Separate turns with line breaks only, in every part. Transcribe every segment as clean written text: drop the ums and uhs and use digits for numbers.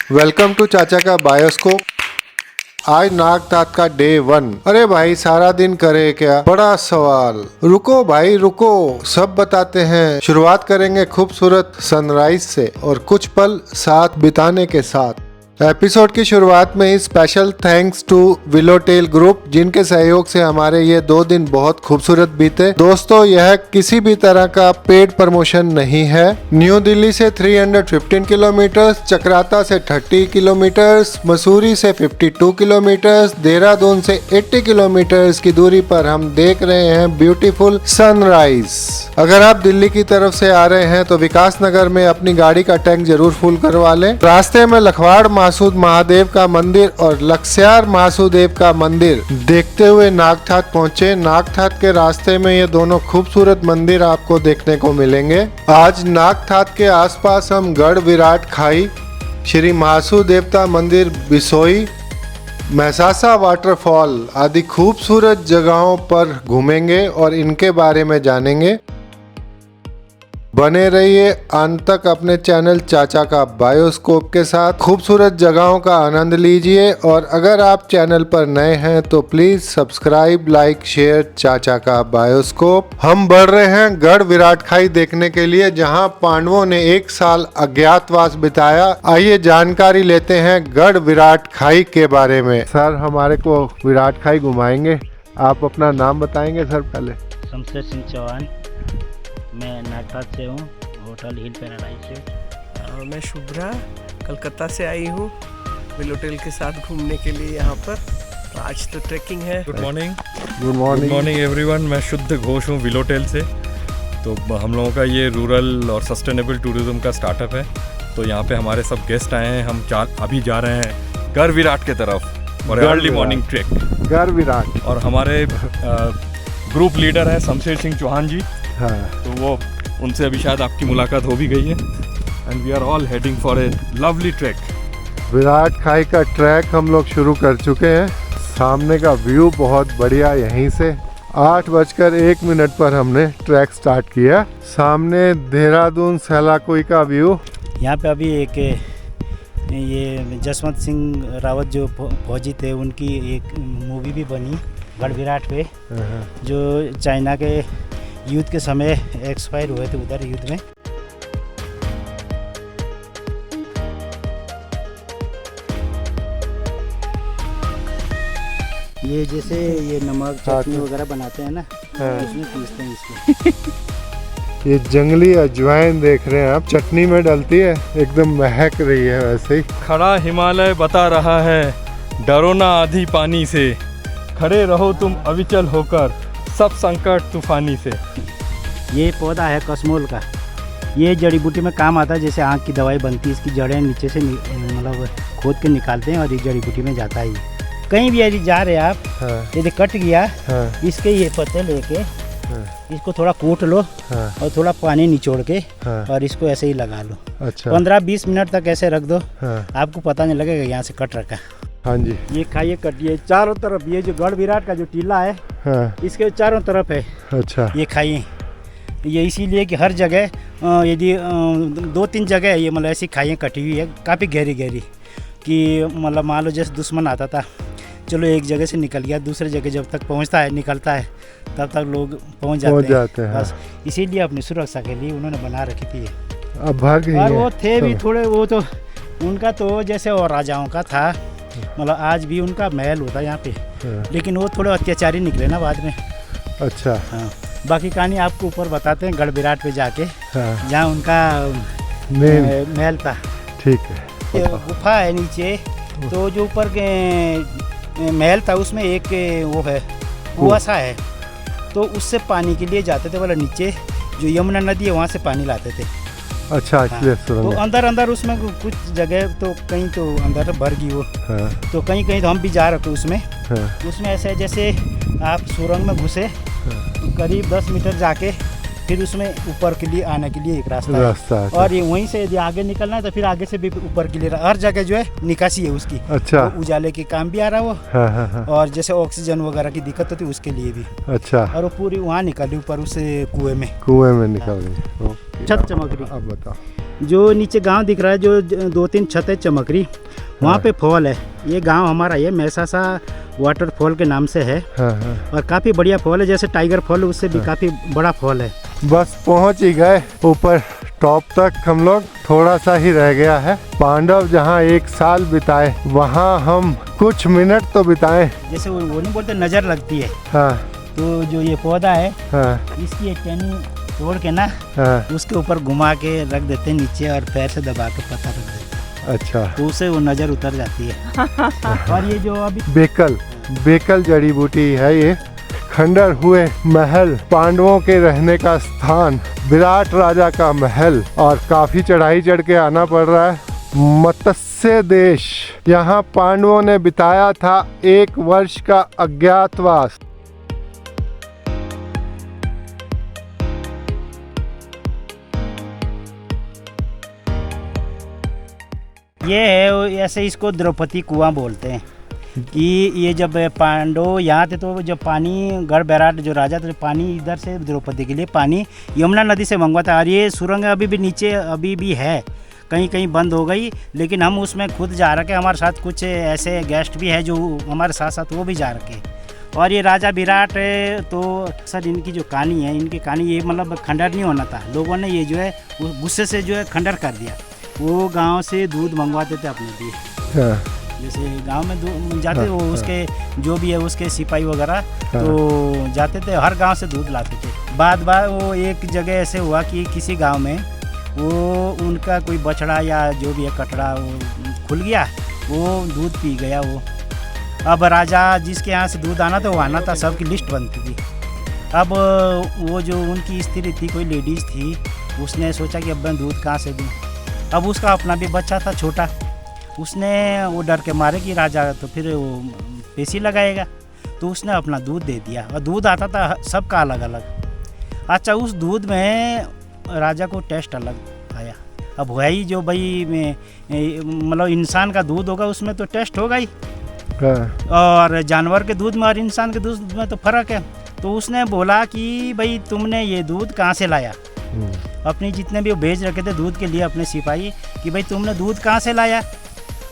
Welcome to चाचा का bioscope. आज नागनाथ का डे 1। अरे भाई सारा दिन करे क्या, बड़ा सवाल। रुको भाई रुको, सब बताते हैं। शुरुआत करेंगे खूबसूरत सनराइज से और कुछ पल साथ बिताने के साथ। एपिसोड की शुरुआत में ही स्पेशल थैंक्स टू विलोटेल ग्रुप, जिनके सहयोग से हमारे ये 2 दिन बहुत खूबसूरत बीते। दोस्तों, यह किसी भी तरह का पेड प्रमोशन नहीं है। न्यू दिल्ली से 315 किलोमीटर, चक्राता से 30 किलोमीटर, मसूरी से 52 किलोमीटर, देहरादून से 80 किलोमीटर की दूरी पर हम देख रहे हैं ब्यूटीफुल सनराइज। अगर आप दिल्ली की तरफ से आ रहे हैं तो विकास नगर में अपनी गाड़ी का टैंक जरूर फुल करवा लें। रास्ते में लखवाड़ मासूद महादेव का मंदिर और लक्ष्यार मासूदेव का मंदिर देखते हुए नागनाथ पहुंचे। नागनाथ के रास्ते में ये दोनों खूबसूरत मंदिर आपको देखने को मिलेंगे। आज नागनाथ के आसपास हम गढ़ विराट खाई, श्री महासू देवता मंदिर बिसोई, मैसासा वाटरफॉल आदि खूबसूरत जगहों पर घूमेंगे और इनके बारे में जानेंगे। बने रहिए अंत तक अपने चैनल चाचा का बायोस्कोप के साथ। खूबसूरत जगहों का आनंद लीजिए और अगर आप चैनल पर नए हैं तो प्लीज सब्सक्राइब, लाइक, शेयर चाचा का बायोस्कोप। हम बढ़ रहे हैं गढ़ विराट खाई देखने के लिए, जहां पांडवों ने 1 साल अज्ञातवास बिताया। आइए जानकारी लेते हैं गढ़ विराट खाई के बारे में। सर हमारे को विराट खाई घुमाएंगे, आप अपना नाम बताएंगे सर पहले?
शमशेर सिंह चौहान, मैं नागनाथ से हूँ, होटल हिल पैराडाइज से।
मैं शुभ्रा कलकत्ता से आई हूँ विलोटेल के साथ घूमने के लिए यहाँ पर। आज तो ट्रैकिंग है।
Good morning.
Good morning.
Good morning everyone. मैं शुद्ध घोष हूँ विलोटेल से। तो हम लोगों का ये रूरल और सस्टेनेबल टूरिज्म का स्टार्टअप है। तो यहाँ पे हमारे सब गेस्ट आए हैं। हम अभी जा रहे हैं गढ़ विराट के तरफ और अर्ली मॉर्निंग ट्रैक
गढ़ विराट।
और हमारे ग्रुप लीडर हैं शमशेर सिंह चौहान जी।
हाँ।
तो वो उनसे अभी शायद आपकी मुलाकात हो भी गई है। And we are all heading for a lovely track.
विराट खाई का ट्रैक हम लोग शुरू कर चुके हैं। सामने का व्यू बहुत बढ़िया। यहीं से 8:01 पर हमने ट्रैक स्टार्ट किया। सामने देहरादून सैलाकुई का व्यू।
यहाँ पे अभी एक ये जसवंत सिंह रावत जो फौजी थे, उनकी एक मूवी भी बनी गढ़ विराट पे, जो चाइना के युद्ध के समय एक्सपायर हुए थे उधर युद्ध में। ये जैसे ये नमक चटनी वगैरह बनाते हैं ना, उसमें पीसते हैं इसको।
ये जंगली अजवाइन देख रहे हैं आप, चटनी में डलती है, एकदम महक रही है वैसे ही।
खड़ा हिमालय बता रहा है, डरो ना आधी पानी से, खड़े रहो तुम अविचल होकर, सब संकट तूफानी से।
ये पौधा है कसमोल का। ये जड़ी बूटी में काम आता है। जैसे आँख की दवाई बनती है, इसकी जड़ें नीचे से मतलब खोद के निकालते हैं और ये जड़ी बूटी में जाता है। कहीं भी यदि जा रहे हैं आप, यदि कट गया, इसके ये पत्ते लेके इसको थोड़ा कूट लो और थोड़ा पानी निचोड़ के और इसको ऐसे ही लगा लो।
अच्छा।
15-20 मिनट तक ऐसे रख दो, आपको पता नहीं लगेगा यहाँ से कट रखा।
हाँ जी।
ये खाइए कटिए चारों तरफ। ये जो गढ़ विराट का जो टीला है, इसके चारों तरफ है।
अच्छा।
ये खाइए। ये इसीलिए कि हर जगह यदि 2-3 जगह है ये, मतलब ऐसी खाइए कटी हुई है, काफ़ी गहरी गहरी, कि मतलब मान लो जैसे दुश्मन आता था, चलो एक जगह से निकल गया, दूसरे जगह जब तक पहुंचता है, निकलता है, तब तक लोग पहुंच जाते हैं। बस इसीलिए अपनी सुरक्षा के लिए उन्होंने बना रखी थी।
अब भाग गई
और
है।
वो थे भी थोड़े, वो तो उनका तो जैसे और राजाओं का था, मतलब आज भी उनका महल होता है यहाँ पे, लेकिन वो थोड़े अत्याचारी निकले ना बाद में।
अच्छा।
हाँ, बाकी कहानी आपको ऊपर बताते हैं गढ़ विराट पे जाके, जहाँ उनका महल था।
ठीक है।
ये गुफा है नीचे, तो जो ऊपर के महल था उसमें एक वो है कुआं सा है, तो उससे पानी के लिए जाते थे, बोला नीचे जो यमुना नदी है वहाँ से पानी लाते थे।
अच्छा।
हाँ, तो अंदर उसमें कुछ जगह तो कहीं तो अंदर भर गई वो। तो कहीं कहीं तो हम भी जा रहे थे उसमें। उसमें ऐसे जैसे आप सुरंग में घुसे, करीब 10 मीटर जाके फिर उसमें ऊपर के लिए आने के लिए एक रास्ता
रास्ता
है।
है।
और ये वहीं से यदि आगे निकलना है तो फिर आगे से भी ऊपर के लिए हर जगह जो है निकासी है उसकी।
अच्छा।
तो उजाले के काम भी आ रहा है वो।
हाँ हाँ हाँ।
और जैसे ऑक्सीजन वगैरह की दिक्कत होती है उसके लिए भी।
अच्छा।
और वो पूरी वहाँ निकली ऊपर उस कुएं में।
कुएं में निकल गई। ओके।
छत चमक रही।
अब बताओ।
जो नीचे गांव दिख रहा है जो 2-3 छतें चमक रही, वहाँ पे फॉल है। ये गांव हमारा ये मैसासा वाटरफॉल के नाम से है।
हाँ हाँ।
और काफ़ी बढ़िया फॉल है, जैसे टाइगर फॉल उससे भी काफ़ी बड़ा फॉल है।
बस पहुंच ही गए ऊपर टॉप तक हम लोग, थोड़ा सा ही रह गया है। पांडव जहां 1 साल बिताए वहां हम कुछ मिनट तो बिताए।
जैसे वो नहीं बोलते नज़र लगती है,
हाँ
तो जो ये पौधा है
हाँ
इसकी एक टहनी तोड़ के ना
हाँ।
उसके ऊपर घुमा के रख देते हैं नीचे और पैर से दबा के पत्ता रख देते हैं,
अच्छा।
तो उससे वो नज़र उतर जाती है। और ये जो अभी
बेकल जड़ी बूटी है ये। खंडर हुए महल, पांडवों के रहने का स्थान, विराट राजा का महल, और काफी चढ़ाई चढ़ के आना पड़ रहा है। मत्स्य देश, यहाँ पांडवों ने बिताया था 1 वर्ष का अज्ञातवास।
ये है, ऐसे इसको द्रौपदी कुआं बोलते हैं। कि ये जब पांडव यहाँ थे तो जब पानी गढ़ बैराट जो राजा थे, पानी इधर से द्रौपदी के लिए पानी यमुना नदी से मंगवाता। और ये सुरंग अभी भी नीचे अभी भी है, कहीं कहीं बंद हो गई, लेकिन हम उसमें खुद जा रखे। हमारे साथ कुछ ऐसे गेस्ट भी है जो हमारे साथ साथ वो भी जा रखे। और ये राजा विराट तो सर इनकी जो कहानी है, इनकी कहानी ये मतलब खंडर नहीं होना था, लोगों ने ये जो है गुस्से से जो है खंडर कर दिया। वो गांव से दूध मंगवाते थे अपने लिए।
हाँ।
जैसे गांव में दूध जाते वो उसके जो भी है उसके सिपाही वगैरह तो जाते थे, हर गांव से दूध लाते थे। बाद वो एक जगह ऐसे हुआ कि किसी गांव में वो उनका कोई बछड़ा या जो भी है कटड़ा वो खुल गया, वो दूध पी गया वो। अब राजा जिसके यहाँ से दूध आना था वो आना था, सबकी लिस्ट बनती थी। अब वो जो उनकी स्त्री थी, कोई लेडीज़ थी, उसने सोचा कि अब मैं दूध कहाँ से दूँ। अब उसका अपना भी बच्चा था छोटा, उसने वो डर के मारे कि राजा तो फिर वो पेशी लगाएगा, तो उसने अपना दूध दे दिया। और दूध आता था सबका अलग अलग। अच्छा, उस दूध में राजा को टेस्ट अलग आया। अब है ही जो भाई मतलब इंसान का दूध होगा उसमें तो टेस्ट होगा ही, और जानवर के दूध में और इंसान के दूध में तो फ़र्क है। तो उसने बोला कि भाई तुमने ये दूध कहाँ से लाया। अपनी जितने भी वो भेज रखे थे दूध के लिए अपने सिपाही कि भाई तुमने दूध कहाँ से लाया।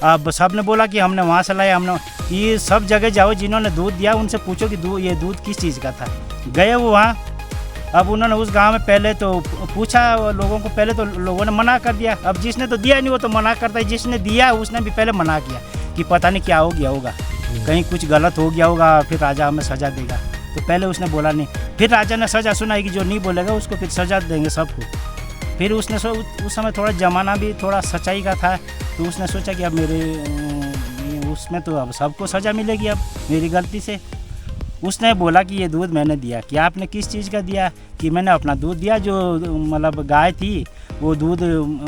अब सब ने बोला कि हमने वहाँ से लाया। हमने ये सब जगह जाओ जिन्होंने दूध दिया उनसे पूछो कि ये दूध किस चीज़ का था। गए वो वहाँ। अब उन्होंने उस गांव में पहले तो पूछा लोगों को, पहले तो लोगों ने मना कर दिया। अब जिसने तो दिया नहीं वो तो मना करता है, जिसने दिया उसने भी पहले मना किया कि पता नहीं क्या हो गया होगा, कहीं कुछ गलत हो गया होगा, फिर राजा हमें सज़ा देगा। तो पहले उसने बोला नहीं, फिर राजा ने सज़ा सुनाई कि जो नहीं बोलेगा उसको फिर सज़ा देंगे सबको। फिर उसने उस समय थोड़ा ज़माना भी थोड़ा सच्चाई का था, तो उसने सोचा कि अब मेरे उसमें तो अब सबको सज़ा मिलेगी अब मेरी गलती से। उसने बोला कि ये दूध मैंने दिया। कि आपने किस चीज़ का दिया? कि मैंने अपना दूध दिया, जो मतलब गाय थी वो दूध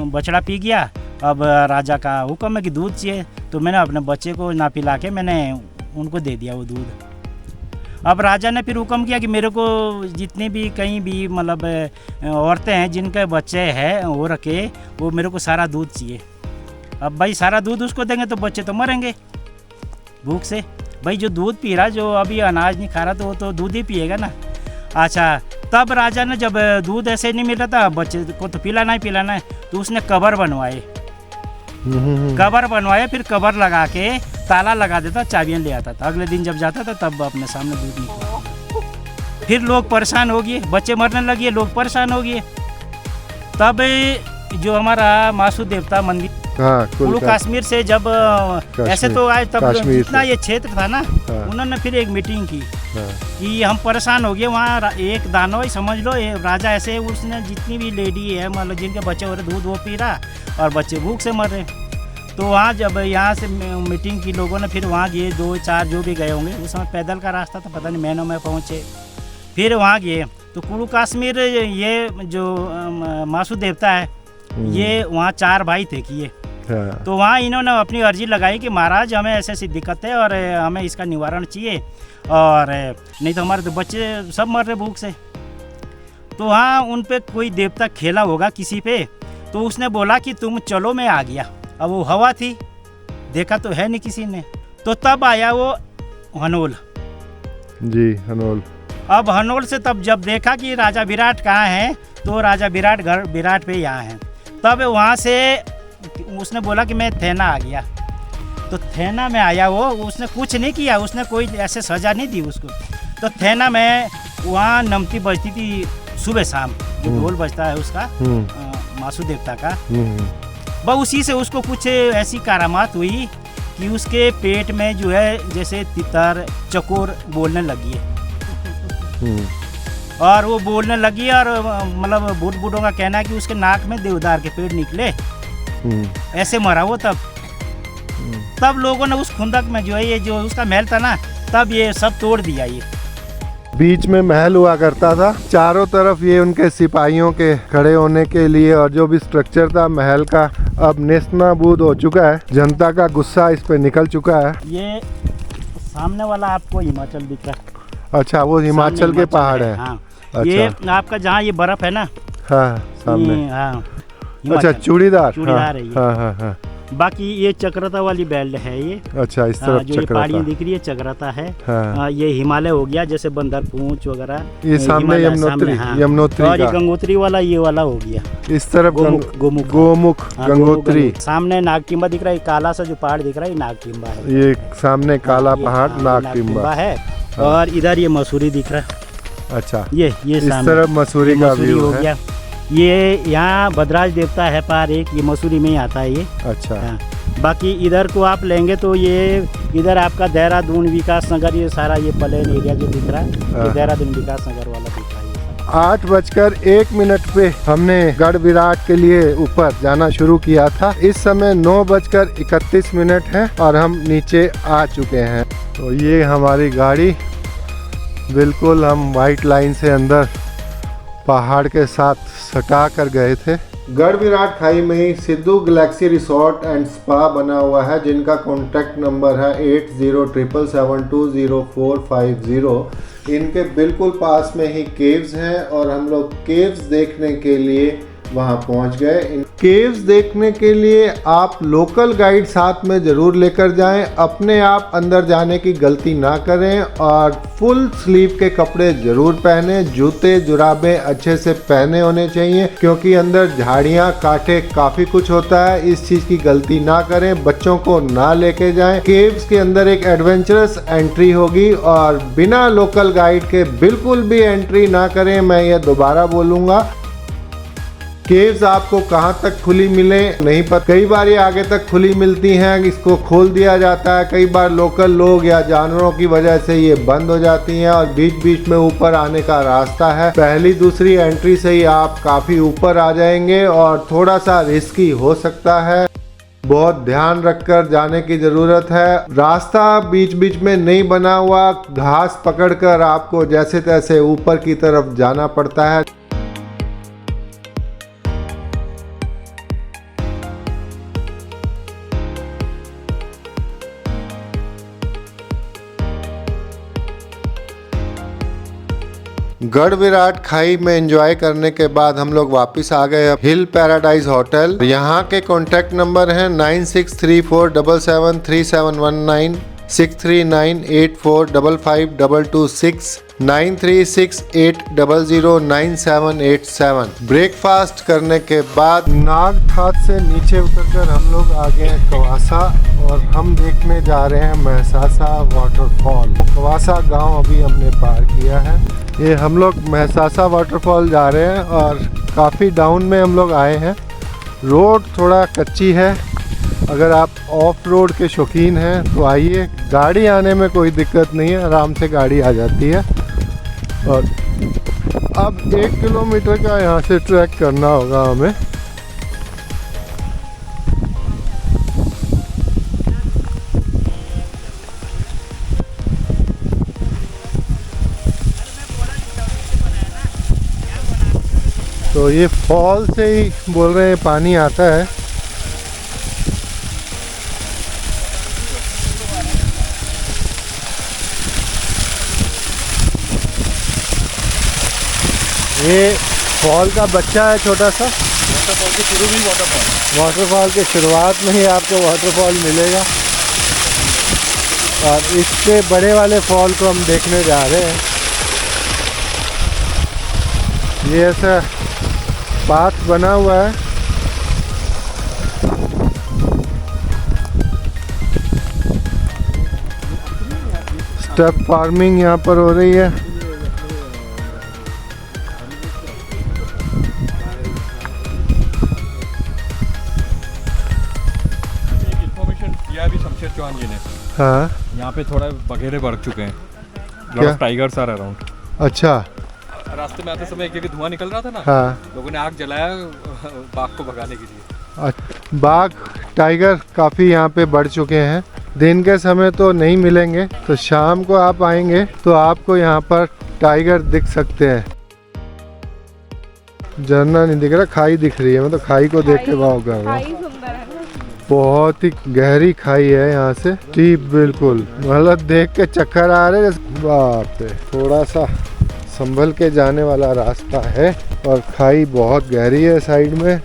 बछड़ा पी गया। अब राजा का हुक्म है कि दूध चाहिए, तो मैंने अपने बच्चे को ना पिला के मैंने उनको दे दिया वो दूध। अब राजा ने फिर हुक्म किया कि मेरे को जितनी भी कहीं भी मतलब औरतें हैं जिनके बच्चे हैं हो रखे, वो मेरे को सारा दूध चाहिए। अब भाई सारा दूध उसको देंगे तो बच्चे तो मरेंगे भूख से। भाई जो दूध पी रहा, जो अभी अनाज नहीं खा रहा, तो वो तो दूध ही पिएगा ना। अच्छा, तब राजा ने जब दूध ऐसे नहीं मिल रहा था, बच्चे को तो पिलाना ही, तो उसने कबर बनवाए। कबर बनवाए, फिर कबर लगा के ताला लगा देता, चाबियाँ ले आता था। अगले दिन जब जाता था तब अपने सामने दूध निकला। फिर लोग परेशान हो गए, बच्चे मरने लगे, लोग परेशान हो गए। तब जो हमारा मासू देवता मंदिर कुल्लू कश्मीर से जब ऐसे तो आए, तब जितना ये क्षेत्र था ना, उन्होंने फिर एक मीटिंग की कि हम परेशान हो गए। वहाँ एक दानव समझ लो, राजा ऐसे, उसने जितनी भी लेडी है मतलब जिनके बच्चे हो रहे दूध वो पी रहा और बच्चे भूख से मर रहे। तो वहाँ जब यहाँ से मीटिंग की लोगों ने, फिर वहाँ गए 2-4 जो भी गए होंगे, उस समय पैदल का रास्ता था, पता नहीं महीनों में पहुँचे। फिर वहाँ गए तो कुल्लू कश्मीर ये जो मासू देवता है, ये वहाँ 4 भाई थे कि ये। तो वहाँ इन्होंने अपनी अर्जी लगाई कि महाराज हमें ऐसी ऐसी दिक्कत है और हमें इसका निवारण चाहिए, और नहीं तो हमारे तो बच्चे सब मर रहे भूख से। तो वहाँ उन पे कोई देवता खेला होगा किसी पे, तो उसने बोला कि तुम चलो मैं आ गया। अब वो हवा थी, देखा तो है नहीं किसी ने, तो तब आया वो हनोल
जी, हनोल।
अब हनोल से तब जब देखा कि राजा विराट कहाँ हैं, तो राजा विराट घर विराट पे यहाँ हैं। तब वहाँ से उसने बोला कि मैं थेना आ गया, तो थेना में आया वो, उसने कुछ नहीं किया, उसने कोई ऐसे सज़ा नहीं दी उसको। तो थेना में वहाँ नमती बजती थी सुबह शाम, जो ढोल बजता है उसका, मासू देवता का। बस उसी से उसको कुछ ऐसी करामात हुई कि उसके पेट में जो है जैसे तितर चकोर बोलने लगी है, और वो बोलने लगी, और मतलब बूढ़ बूढ़ों का कहना है कि उसके नाक में देवदार के पेड़ निकले, ऐसे मरा वो। तब लोगों ने उस खुंदक में जो है ये जो उसका महल था ना, तब ये सब तोड़ दिया। ये
बीच में महल हुआ करता था, चारों तरफ ये उनके सिपाहियों के खड़े होने के लिए, और जो भी स्ट्रक्चर था महल का अब नेस्तनाबूद हो चुका है। जनता का गुस्सा इस पे निकल चुका है।
ये सामने वाला आपको हिमाचल दिख रहा है।
अच्छा, वो हिमाचल के पहाड़ है।
हाँ।
अच्छा।
ये आपका जहाँ ये बर्फ है ना,
हाँ, सामने।
हाँ,
अच्छा, चूड़ीदार।
चूड़ीदार है ये।
हाँ, हाँ, हाँ।
बाकी ये चक्रता वाली बेल्ट है ये।
अच्छा, इस तरफ
जो ये पहाड़ियाँ दिख रही है चक्रता है।
हाँ।
ये हिमालय हो गया, जैसे बंदर पूंछ वगैरह।
ये सामने यमुनोत्री, यमुनोत्री
और ये
का।
गंगोत्री वाला ये वाला हो गया।
इस तरफ
गोमुख
गोमुख गंगोत्री।
सामने नागटिम्बा दिख रहा है, काला सा जो पहाड़ दिख रहा है नागटिम्बा है।
ये सामने काला पहाड़ नागटिम्बा
है। और इधर ये मसूरी दिख रहा है।
अच्छा,
ये
इस तरफ मसूरी का व्यू
हो
है।
गया। ये यहाँ भद्राज देवता है पार एक, ये मसूरी में ही आता है ये।
अच्छा।
बाकी इधर को आप लेंगे तो ये इधर आपका देहरादून विकास नगर, ये सारा ये प्लेन एरिया जो दिख रहा है, ये देहरादून विकास नगर वाला दिख रहा है।
8:01 पे हमने गढ़ विराट के लिए ऊपर जाना शुरू किया था। इस समय 9:31 है और हम नीचे आ चुके हैं। तो ये हमारी गाड़ी, बिल्कुल हम वाइट लाइन से अंदर पहाड़ के साथ सटा कर गए थे। गढ़ विराट खाई में ही Siddhu galaxy resort and spa बना हुआ है, जिनका कॉन्टैक्ट नंबर है 8077720450। इनके बिल्कुल पास में ही केव्स हैं और हम लोग केव्स देखने के लिए वहां पहुंच गए। केव्स देखने के लिए आप लोकल गाइड साथ में ज़रूर लेकर जाएं। अपने आप अंदर जाने की गलती ना करें और फुल स्लीव के कपड़े ज़रूर पहने। जूते जुराबें अच्छे से पहने होने चाहिए, क्योंकि अंदर झाड़ियाँ कांटे काफ़ी कुछ होता है। इस चीज़ की गलती ना करें, बच्चों को ना लेके जाएं। केव्स के अंदर एक एडवेंचरस एंट्री होगी और बिना लोकल गाइड के बिल्कुल भी एंट्री ना करें। मैं ये दोबारा बोलूँगा। केव्स आपको कहाँ तक खुली मिले नहीं पता, कई बार ये आगे तक खुली मिलती हैं, इसको खोल दिया जाता है। कई बार लोकल लोग या जानवरों की वजह से ये बंद हो जाती हैं और बीच बीच में ऊपर आने का रास्ता है। पहली दूसरी एंट्री से ही आप काफ़ी ऊपर आ जाएंगे और थोड़ा सा रिस्की हो सकता है। बहुत ध्यान रखकर जाने की ज़रूरत है। रास्ता बीच बीच में नहीं बना हुआ, घास पकड़कर आपको जैसे तैसे ऊपर की तरफ जाना पड़ता है। गढ़ विराट खाई में एंजॉय करने के बाद हम लोग वापस आ गए हिल पैराडाइज होटल। यहाँ के कॉन्टैक्ट नंबर हैं 9634773719, 6398455226, 9368009787। ब्रेकफास्ट करने के बाद नागठाट से नीचे उतरकर हम लोग आ गए हैं कवासा और हम देखने जा रहे हैं महसासा वाटरफॉल। कवासा गांव अभी हमने पार किया है। ये हम लोग महसासा वाटरफॉल जा रहे हैं और काफ़ी डाउन में हम लोग आए हैं। रोड थोड़ा कच्ची है, अगर आप ऑफ रोड के शौकीन हैं तो आइए। गाड़ी आने में कोई दिक्कत नहीं है, आराम से गाड़ी आ जाती है। और अब 1 किलोमीटर का यहाँ से ट्रैक करना होगा हमें। तो ये फॉल से ही बोल रहे हैं पानी आता है। ये फॉल का बच्चा है छोटा सा।
वाटरफॉल के शुरू में ही वाटरफॉल।
वाटरफॉल के शुरुआत में ही आपको वाटरफॉल मिलेगा और इससे बड़े वाले फॉल को हम देखने जा रहे हैं। ये ऐसा पाथ बना हुआ है। स्टेप फार्मिंग यहाँ पर हो रही है।
इन्फॉर्मेशन दिया अभी शमशेर चौहान जी ने।
हाँ,
यहाँ पे थोड़ा बघेरे बढ़ चुके हैं।
क्या?
Tigers are around.
अच्छा।
रास्ते में आते समय एक जगह धुआं निकल रहा था ना।
हाँ,
लोगों ने आग जलाया बाघ को भगाने के लिए।
बाघ टाइगर काफ़ी यहाँ पे बढ़ चुके हैं। दिन के समय तो नहीं मिलेंगे, तो शाम को आप आएंगे तो आपको यहाँ पर टाइगर दिख सकते हैं। झरना नहीं दिख रहा, खाई दिख रही है। मैं तो खाई को देख के वाव कर रहा हूँ। बहुत ही गहरी खाई है यहाँ से, डीप बिल्कुल। मतलब देख के चक्कर आ रहे। बाप रे, थोड़ा सा संभल के जाने वाला रास्ता है और खाई बहुत गहरी है साइड में।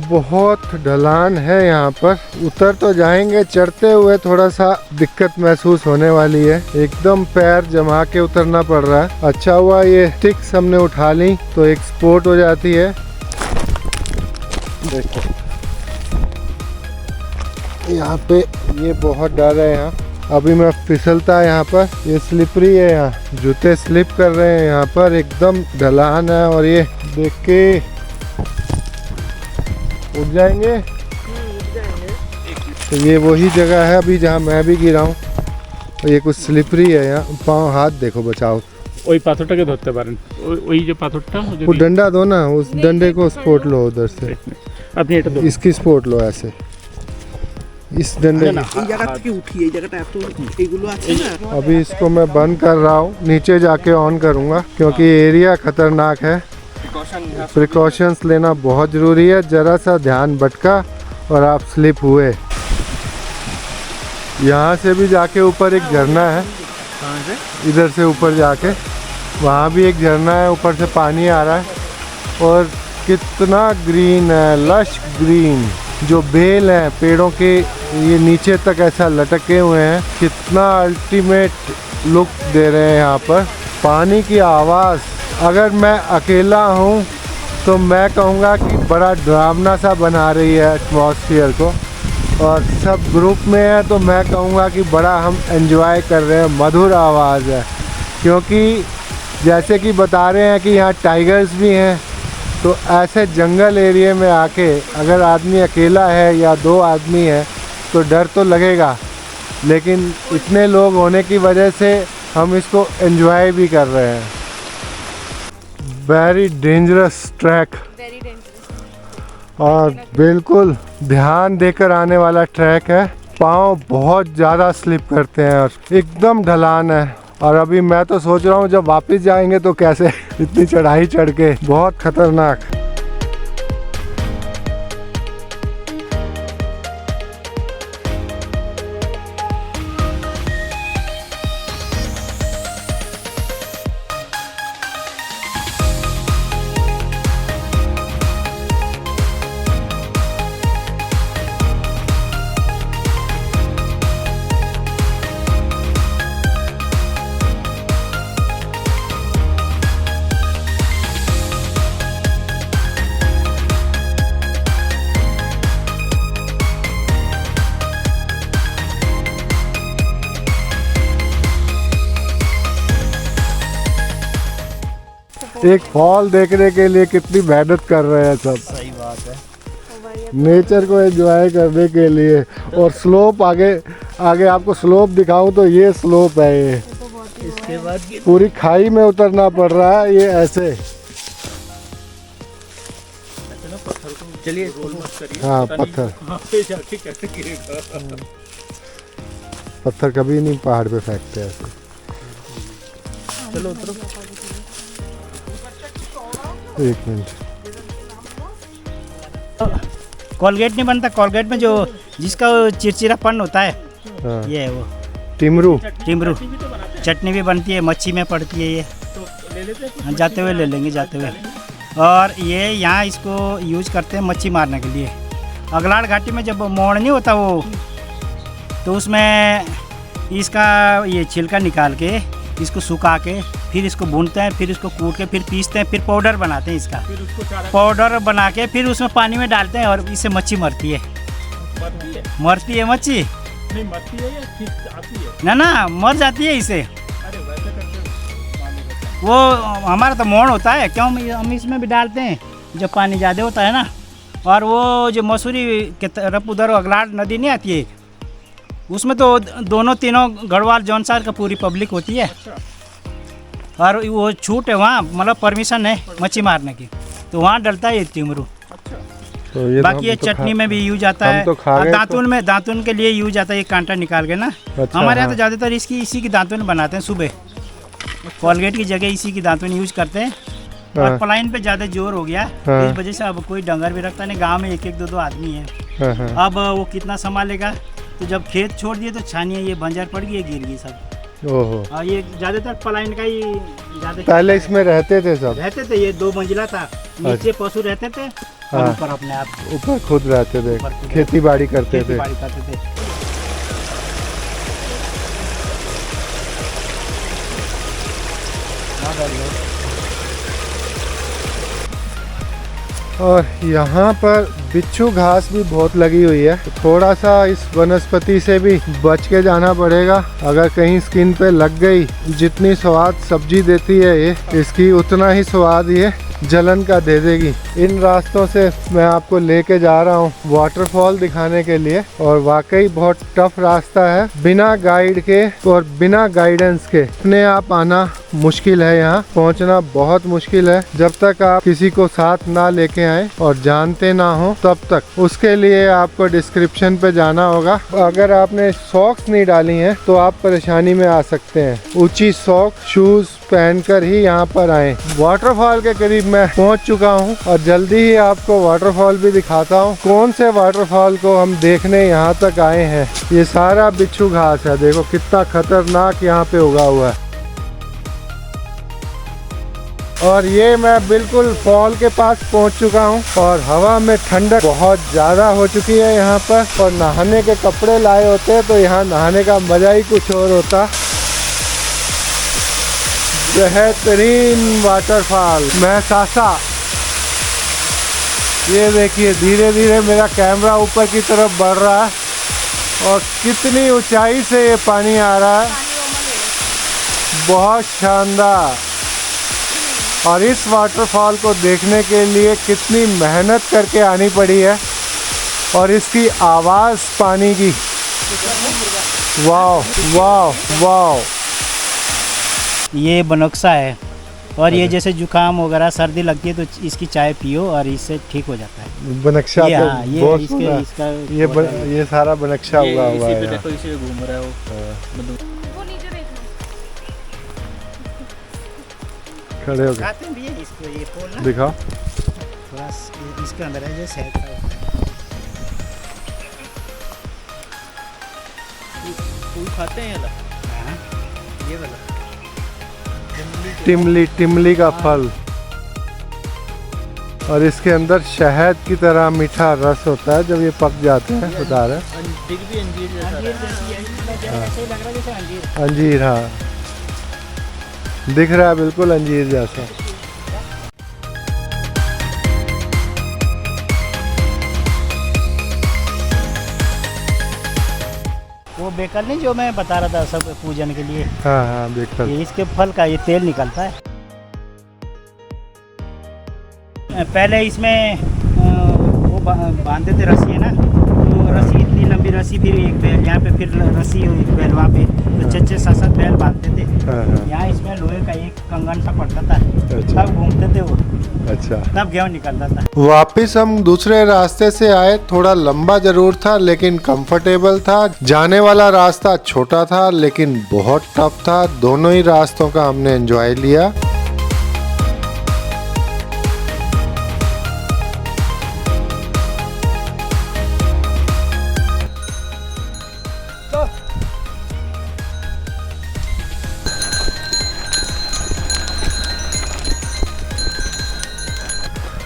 बहुत ढलान है यहाँ पर। उतर तो जाएंगे, चढ़ते हुए थोड़ा सा दिक्कत महसूस होने वाली है। एकदम पैर जमा के उतरना पड़ रहा है। अच्छा हुआ ये स्टिक्स हमने उठा ली तो एक स्पोर्ट हो जाती है। देखो यहाँ पे ये बहुत डर है। यहाँ अभी मैं फिसलता है यहाँ पर। ये स्लिपरी है, यहाँ जूते स्लिप कर रहे हैं। यहाँ पर एकदम ढलान है और ये देख के उठ जाएंगे। तो ये वही जगह है अभी जहाँ मैं भी गिरा हूँ। तो ये कुछ स्लिपरी है यहाँ। पाँव हाथ देखो, बचाओ।
ওই পাথরটাকে ধরতে পারেন। ওই যে পাথরটা
वो डंडा दो ना, उस डंडे को स्पोर्ट लो उधर से।
আপনি এটা ধরুন।
इसकी स्पोर्ट लो ऐसे, इस डंडे की।
এই জায়গা থেকে উঠি, এই জায়গাটা এত এগুলো আছে না।
अभी इसको मैं बंद कर रहा हूँ, नीचे जाके ऑन करूँगा क्योंकि एरिया खतरनाक है। प्रिकॉशंस लेना बहुत ज़रूरी है। ज़रा सा ध्यान भटका और आप स्लिप हुए। यहाँ से भी जाके ऊपर एक झरना है। इधर से ऊपर जाके वहाँ भी एक झरना है, ऊपर से पानी आ रहा है और कितना ग्रीन है, लश ग्रीन। जो बेल हैं पेड़ों के, ये नीचे तक ऐसा लटके हुए हैं। कितना अल्टीमेट लुक दे रहे हैं यहाँ पर। पानी की आवाज़, अगर मैं अकेला हूँ तो मैं कहूँगा कि बड़ा डरावना सा बना रही है एटमॉस्फेयर को, और सब ग्रुप में है तो मैं कहूँगा कि बड़ा हम एंजॉय कर रहे हैं। मधुर आवाज़ है क्योंकि जैसे कि बता रहे हैं कि यहाँ टाइगर्स भी हैं। तो ऐसे जंगल एरिया में आके अगर आदमी अकेला है या दो आदमी है तो डर तो लगेगा, लेकिन इतने लोग होने की वजह से हम इसको एंजॉय भी कर रहे हैं। वेरी डेंजरस ट्रैक और बिल्कुल ध्यान देकर आने वाला ट्रैक है। पाँव बहुत ज़्यादा स्लिप करते हैं और एकदम ढलान है। और अभी मैं तो सोच रहा हूँ जब वापस जाएंगे तो कैसे इतनी चढ़ाई चढ़ के, बहुत खतरनाक। एक फॉल देखने के लिए कितनी मेहनत कर रहे हैं सब।
सही बात है।
नेचर को एंजॉय करने के लिए। और स्लोप आगे आगे आपको स्लोप दिखाऊं तो ये स्लोप है। ये
इसके बाद
पूरी खाई में उतरना पड़ रहा है ये ऐसे।
चलिए रोल मत करिए।
हाँ, पत्थर
कहाँ पे जाके कैसे गिरेगा।
पत्थर कभी नहीं पहाड़ पे फेंकते ऐसे।
चलो उतरो।
एक मिनट।
कोलगेट नहीं बनता, कोलगेट में जो जिसका चिरचिरापन होता है
हाँ,
ये है वो
टिमरू।
टिमरू। चटनी भी बनती है, मच्छी में पड़ती है ये। हाँ, जाते हुए ले लेंगे, जाते हुए। और ये यहाँ इसको यूज करते हैं मच्छी मारने के लिए। अगलाड़ घाटी में जब मोड़ नहीं होता वो, तो उसमें इसका ये छिलका निकाल के इसको सुखा के फिर इसको भूनते हैं, फिर इसको कूट के फिर पीसते हैं, फिर पाउडर बनाते हैं इसका।
फिर उसको चारा
पाउडर बना के फिर उसमें पानी में डालते हैं और इससे मच्छी मरती है।
मरती है?
मरती है मच्छी?
नहीं मरती है या ठीक आती है?
ना ना, मर जाती है इसे।
अरे वैसे करके पानी का
वो हमारा तो मोड़ होता है, क्यों हम इसमें भी डालते हैं जब पानी ज़्यादा होता है ना। और वो जो मसूरी के तरफ उधर अगलाड़ नदी नहीं आती है, उसमें तो दोनों तीनों गढ़वाल जौनसार का पूरी पब्लिक होती है। और वो छूट है वहाँ, मतलब परमिशन है मच्छी मारने की, तो वहाँ डलता है ये टिमरू।
तो ये
बाकी ये चटनी में भी यूज आता
हम
है,
तो खा
और
गए
दातुन में, दातुन के लिए यूज आता है ये कांटा निकाल के ना।
अच्छा,
हमारे यहाँ
हाँ।
तो ज़्यादातर इसी की दातुन बनाते हैं सुबह। कोलगेट की जगह इसी की दातुन यूज करते हैं।
हाँ।
और पलायन पे ज़्यादा जोर हो गया,
हाँ।
इस वजह से अब कोई डंगर भी रखता नहीं, गांव में एक एक दो दो आदमी है।
हाँ, हाँ।
अब वो कितना संभालेगा, तो जब खेत छोड़ दिए तो छानिया ये बंजर पड़ गई, गिर गई सब।
ओहो,
और ये ज़्यादातर पलायन का ही ज़्यादा
पहले इसमें रहते थे सब?
रहते थे, ये 2 मंजिला था, नीचे पशु रहते थे और
हाँ।
ऊपर अपने आप
ऊपर खुद रहते थे,
ऊपर खुद
खेती बाड़ी करते
खेती
थे।
बाड़ी करते थे।
और यहाँ पर बिच्छू घास भी बहुत लगी हुई है, तो थोड़ा सा इस वनस्पति से भी बच के जाना पड़ेगा। अगर कहीं स्किन पे लग गई, जितनी स्वाद सब्जी देती है ये, इसकी उतना ही स्वाद ये जलन का दे देगी। इन रास्तों से मैं आपको लेके जा रहा हूँ वाटरफॉल दिखाने के लिए, और वाकई बहुत टफ रास्ता है। बिना गाइड के और बिना गाइडेंस के अपने आप आना मुश्किल है, यहाँ पहुँचना बहुत मुश्किल है। जब तक आप किसी को साथ ना लेके आए और जानते ना हो तब तक। उसके लिए आपको डिस्क्रिप्शन पे जाना होगा। अगर आपने सॉक्स नहीं डाली हैं तो आप परेशानी में आ सकते हैं। ऊंची सॉक्स शूज पहनकर ही यहाँ पर आए। वाटरफॉल के करीब मैं पहुँच चुका हूँ और जल्दी ही आपको वाटरफॉल भी दिखाता हूँ। कौन से वाटरफॉल को हम देखने यहाँ तक आए हैं। ये सारा बिच्छू घास है, देखो कितना खतरनाक यहाँ पे उगा हुआ है। और ये मैं बिल्कुल फॉल के पास पहुंच चुका हूं और हवा में ठंडक बहुत ज़्यादा हो चुकी है यहाँ पर। और नहाने के कपड़े लाए होते तो यहाँ नहाने का मज़ा ही कुछ और होता। बेहतरीन वाटरफॉल महसासा। ये देखिए धीरे धीरे मेरा कैमरा ऊपर की तरफ बढ़ रहा है और कितनी ऊंचाई से ये पानी आ रहा है, बहुत शानदार। और इस वाटरफॉल को देखने के लिए कितनी मेहनत करके आनी पड़ी है। और इसकी आवाज़ पानी की, वाह वाह वाह।
ये बनक्सा है, और ये जैसे जुकाम वगैरह सर्दी लगती है तो इसकी चाय पियो और इससे ठीक हो जाता है।
बनक्शा
ये
तो
हाँ, ये
बहुत
इसके
सुना।
इसका
ये सारा बनक्शा उगा हुआ है यहाँ।
देखो इसे घूम रहा है वो।
खड़े हो गए,
खाते भी है इसको, ये फूल ना
दिखाओ।
थोड़ा इसके अंदर है जो शहद का होता है।
फूल खाते हैं ये
हाँ, ये वाला
टिमली, टिमली का फल। और इसके अंदर शहद की तरह मीठा रस होता है जब ये पक जाते हैं, बता रहे हैं।
दिख भी अंजीर जैसा
अंजीर जैसी है, ऐसे ही लग रहा है जैसे अंजीर।
अंजीर, हाँ दिख रहा है बिल्कुल अंजीर जैसा।
वो बेकल नहीं जो मैं बता रहा था सब पूजन के लिए,
हाँ हाँ बेकल।
ये इसके फल का ये तेल निकलता है। पहले इसमें वो बांधते थे रस्सी है ना, तो रस्सी इतनी लंबी रस्सी, फिर एक बैल यहाँ पे, फिर रस्सी एक बैल वहाँ पे, तो 6-7 बैल बांधते थे।
हाँ हाँ,
यहाँ इसमें लोहे का एक कंगन सा पड़ता था,
अच्छा।
तब घूमते थे वो,
अच्छा।
तब गेहूँ निकलता था।
वापिस हम दूसरे रास्ते से आए। थोड़ा लंबा जरूर था लेकिन कंफर्टेबल था। जाने वाला रास्ता छोटा था लेकिन बहुत टफ था। दोनों ही रास्तों का हमने एंजॉय लिया।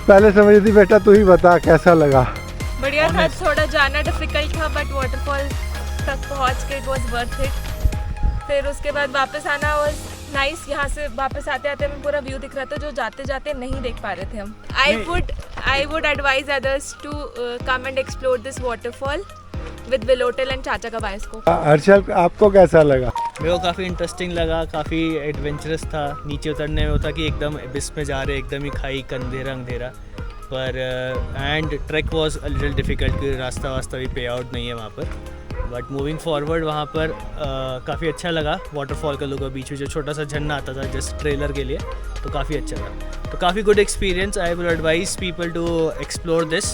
पहले समझ रही थी बेटा, तू ही बता कैसा लगा।
बढ़िया था, थोड़ा जाना डिफिकल्ट था बट वाटरफॉल तक पहुंच के इट वाज वर्थ इट। फिर उसके बाद वापस आना वाज नाइस। यहाँ से वापस आते आते हमें पूरा व्यू दिख रहा था जो जाते जाते नहीं देख पा रहे थे हम। I would advise others to come and explore this waterfall with willowtail and चाचा का बायोस्कोप।
हर्षल आपको कैसा लगा?
मेरे को काफ़ी इंटरेस्टिंग लगा, काफ़ी एडवेंचरस था। नीचे उतरने में होता कि एकदम अबिस में जा रहे, एकदम ही खाई अंधेरा अंधेरा, पर and track was a little difficult कि रास्ता वास्ता भी पे आउट नहीं है वहाँ पर। बट मूविंग फॉरवर्ड वहाँ पर काफ़ी अच्छा लगा। वाटरफॉल का लोग बीच में जो छोटा सा झरना आता था जस्ट ट्रेलर के लिए, तो काफ़ी अच्छा था। तो काफ़ी good experience. I will advise people to explore this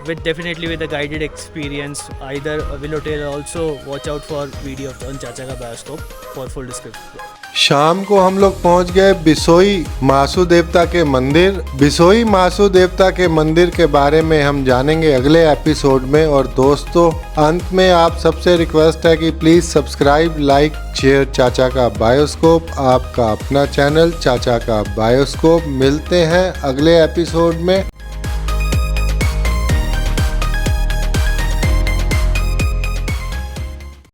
with definitely with a guided experience. Either Villotel, also watch out for video on Chacha का bioscope for full description.
शाम को हम लोग पहुंच गए बिसोई मासू देवता के मंदिर। बिसोई मासू देवता के मंदिर के बारे में हम जानेंगे अगले एपिसोड में। और दोस्तों, अंत में आप सबसे रिक्वेस्ट है कि प्लीज़ सब्सक्राइब, लाइक, शेयर चाचा का बायोस्कोप, आपका अपना चैनल चाचा का बायोस्कोप। मिलते हैं अगले एपिसोड में।